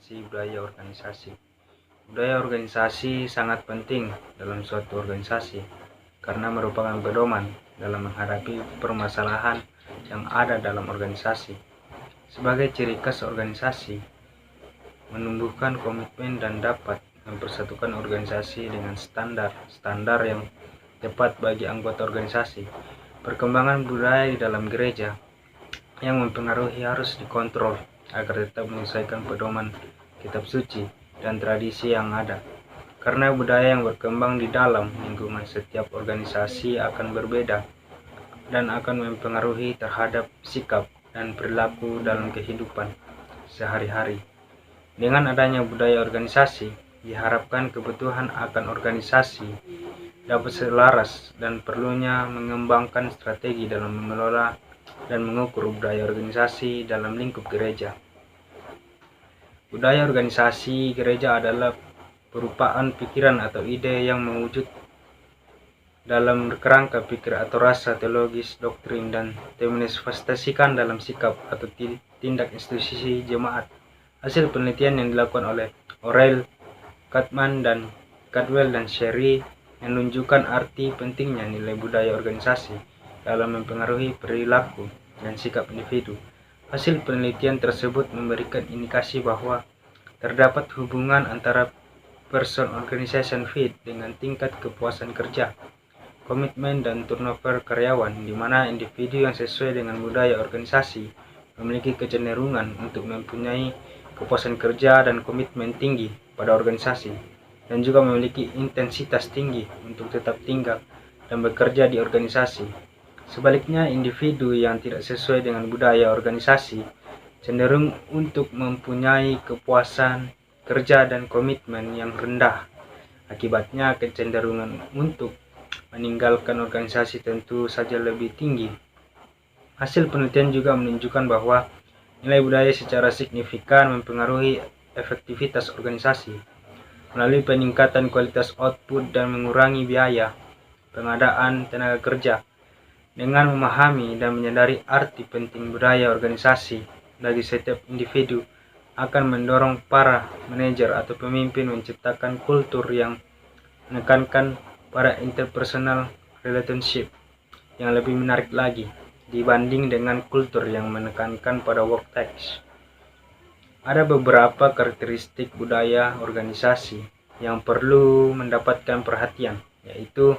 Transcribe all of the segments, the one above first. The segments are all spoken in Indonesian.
esensi budaya organisasi. Budaya organisasi sangat penting dalam suatu organisasi karena merupakan pedoman dalam menghadapi permasalahan yang ada dalam organisasi. Sebagai ciri khas organisasi, menumbuhkan komitmen dan dapat mempersatukan organisasi dengan standar yang tepat bagi anggota organisasi. Perkembangan budaya di dalam gereja yang mempengaruhi harus dikontrol agar tetap menyesuaikan pedoman kitab suci dan tradisi yang ada. Karena budaya yang berkembang di dalam lingkungan setiap organisasi akan berbeda dan akan mempengaruhi terhadap sikap dan perilaku dalam kehidupan sehari-hari. Dengan adanya budaya organisasi, diharapkan kebutuhan akan organisasi dapat selaras dan perlunya mengembangkan strategi dalam mengelola dan mengukur budaya organisasi dalam lingkup gereja. Budaya organisasi gereja adalah perupaan pikiran atau ide yang mewujud dalam kerangka pikir atau rasa teologis, doktrin, dan dimanifestasikan dalam sikap atau tindak institusi jemaat. Hasil penelitian yang dilakukan oleh O'Reilly, Caldwell, dan Sherry menunjukkan arti pentingnya nilai budaya organisasi dalam mempengaruhi perilaku dan sikap individu. Hasil penelitian tersebut memberikan indikasi bahwa terdapat hubungan antara person organization fit dengan tingkat kepuasan kerja, komitmen, dan turnover karyawan, di mana individu yang sesuai dengan budaya organisasi memiliki kecenderungan untuk mempunyai kepuasan kerja dan komitmen tinggi pada organisasi, dan juga memiliki intensitas tinggi untuk tetap tinggal dan bekerja di organisasi. Sebaliknya, individu yang tidak sesuai dengan budaya organisasi cenderung untuk mempunyai kepuasan kerja dan komitmen yang rendah. Akibatnya, kecenderungan untuk meninggalkan organisasi tentu saja lebih tinggi. Hasil penelitian juga menunjukkan bahwa nilai budaya secara signifikan mempengaruhi efektivitas organisasi melalui peningkatan kualitas output dan mengurangi biaya pengadaan tenaga kerja. Dengan memahami dan menyadari arti penting budaya organisasi bagi setiap individu akan mendorong para manajer atau pemimpin menciptakan kultur yang menekankan pada interpersonal relationship yang lebih menarik lagi dibanding dengan kultur yang menekankan pada work ethics. Ada beberapa karakteristik budaya organisasi yang perlu mendapatkan perhatian, yaitu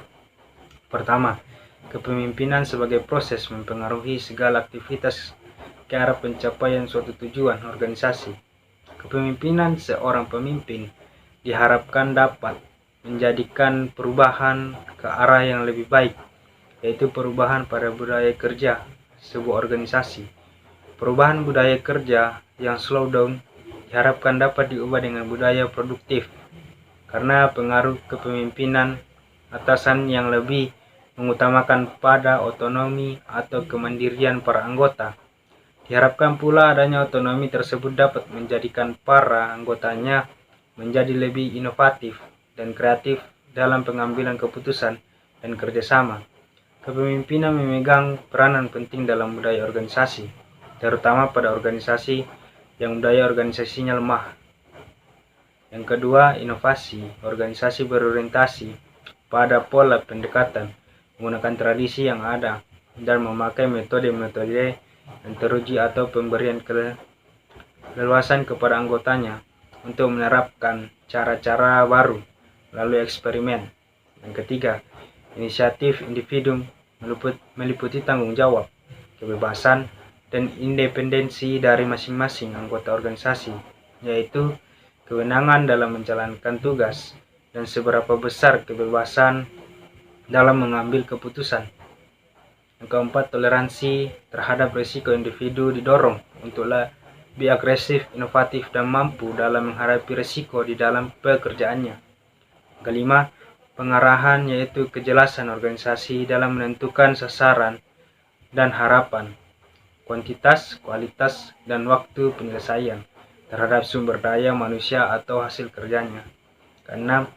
pertama, kepemimpinan sebagai proses mempengaruhi segala aktivitas ke arah pencapaian suatu tujuan organisasi. Kepemimpinan seorang pemimpin diharapkan dapat menjadikan perubahan ke arah yang lebih baik, yaitu perubahan pada budaya kerja sebuah organisasi. Perubahan budaya kerja yang slow down diharapkan dapat diubah dengan budaya produktif, karena pengaruh kepemimpinan atasan yang lebih mengutamakan pada otonomi atau kemandirian para anggota. Diharapkan pula adanya otonomi tersebut dapat menjadikan para anggotanya menjadi lebih inovatif dan kreatif dalam pengambilan keputusan dan kerjasama. Kepemimpinan memegang peranan penting dalam budaya organisasi, terutama pada organisasi yang budaya organisasinya lemah. Yang kedua, inovasi. Organisasi berorientasi pada pola pendekatan, menggunakan tradisi yang ada, dan memakai metode-metode yang teruji atau pemberian keleluasan kepada anggotanya untuk menerapkan cara-cara baru melalui eksperimen. Yang ketiga, inisiatif individu meliputi tanggung jawab, kebebasan, dan independensi dari masing-masing anggota organisasi, yaitu kewenangan dalam menjalankan tugas dan seberapa besar kebebasan dalam mengambil keputusan. Yang keempat, toleransi terhadap risiko individu didorong untuk lebih agresif, inovatif, dan mampu dalam menghadapi risiko di dalam pekerjaannya. Kelima, pengarahan, yaitu kejelasan organisasi dalam menentukan sasaran dan harapan, kuantitas, kualitas, dan waktu penyelesaian terhadap sumber daya manusia atau hasil kerjanya. Keenam,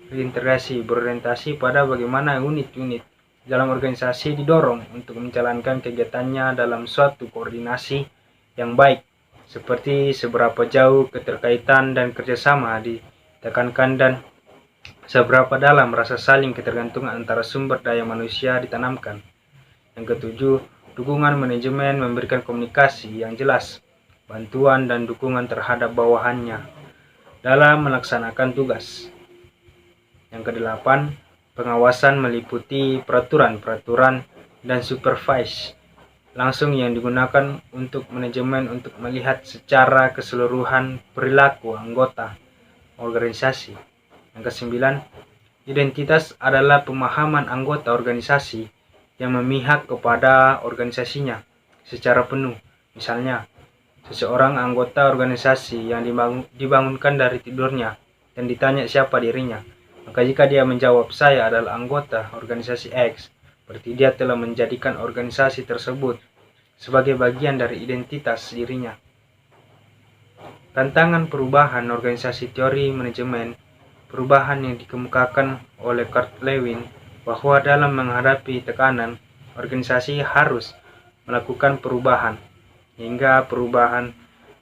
reintegrasi berorientasi pada bagaimana unit-unit dalam organisasi didorong untuk menjalankan kegiatannya dalam suatu koordinasi yang baik seperti seberapa jauh keterkaitan dan kerjasama ditekankan dan seberapa dalam rasa saling ketergantungan antara sumber daya manusia ditanamkan. Yang ketujuh, dukungan manajemen memberikan komunikasi yang jelas, bantuan dan dukungan terhadap bawahannya dalam melaksanakan tugas. Yang kedelapan, pengawasan meliputi peraturan-peraturan dan supervise langsung yang digunakan untuk manajemen untuk melihat secara keseluruhan perilaku anggota organisasi. Yang kesembilan, identitas adalah pemahaman anggota organisasi yang memihak kepada organisasinya secara penuh. Misalnya, seseorang anggota organisasi yang dibangunkan dari tidurnya dan ditanya siapa dirinya. Maka jika dia menjawab saya adalah anggota organisasi X, berarti dia telah menjadikan organisasi tersebut sebagai bagian dari identitas dirinya. Tantangan perubahan organisasi teori manajemen, perubahan yang dikemukakan oleh Kurt Lewin bahwa dalam menghadapi tekanan, organisasi harus melakukan perubahan hingga perubahan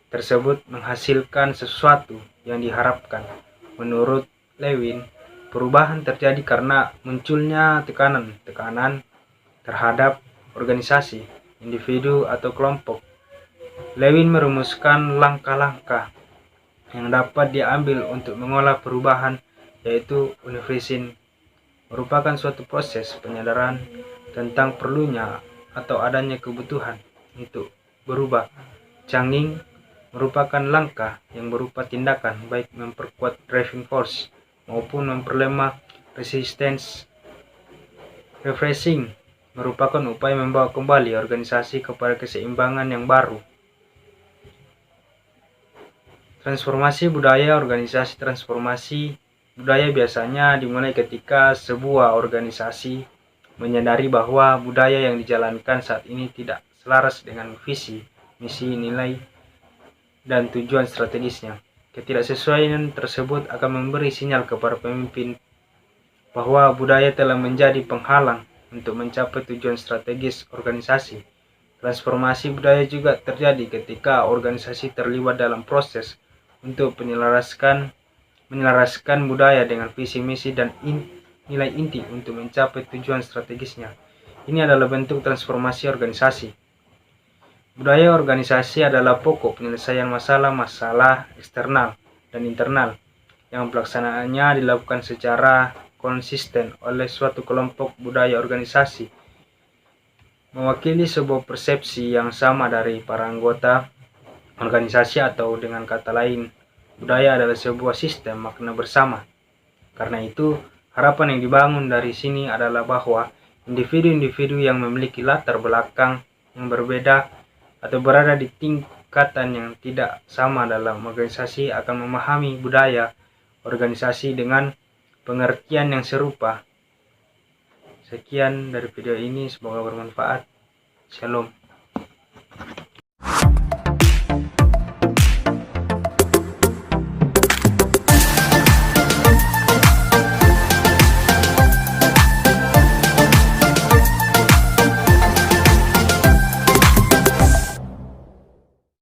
tersebut menghasilkan sesuatu yang diharapkan. Menurut Lewin, perubahan terjadi karena munculnya tekanan terhadap organisasi, individu atau kelompok. Lewin merumuskan langkah-langkah yang dapat diambil untuk mengolah perubahan, yaitu unifying merupakan suatu proses penyadaran tentang perlunya atau adanya kebutuhan untuk berubah. Changing merupakan langkah yang berupa tindakan baik memperkuat driving force maupun memperlemah resistance. Refreshing merupakan upaya membawa kembali organisasi kepada keseimbangan yang baru. Transformasi budaya organisasi. Transformasi budaya biasanya dimulai ketika sebuah organisasi menyadari bahwa budaya yang dijalankan saat ini tidak selaras dengan visi, misi, nilai, dan tujuan strategisnya. Ketidaksesuaian tersebut akan memberi sinyal kepada pemimpin bahwa budaya telah menjadi penghalang untuk mencapai tujuan strategis organisasi. Transformasi budaya juga terjadi ketika organisasi terlibat dalam proses untuk menyelaraskan budaya dengan visi misi dan nilai inti untuk mencapai tujuan strategisnya. Ini adalah bentuk transformasi organisasi. Budaya organisasi adalah pokok penyelesaian masalah-masalah eksternal dan internal yang pelaksanaannya dilakukan secara konsisten oleh suatu kelompok. Budaya organisasi mewakili sebuah persepsi yang sama dari para anggota organisasi, atau dengan kata lain, budaya adalah sebuah sistem makna bersama. Karena itu, harapan yang dibangun dari sini adalah bahwa individu-individu yang memiliki latar belakang yang berbeda atau berada di tingkatan yang tidak sama dalam organisasi akan memahami budaya organisasi dengan pengertian yang serupa. Sekian dari video ini, semoga bermanfaat. Shalom.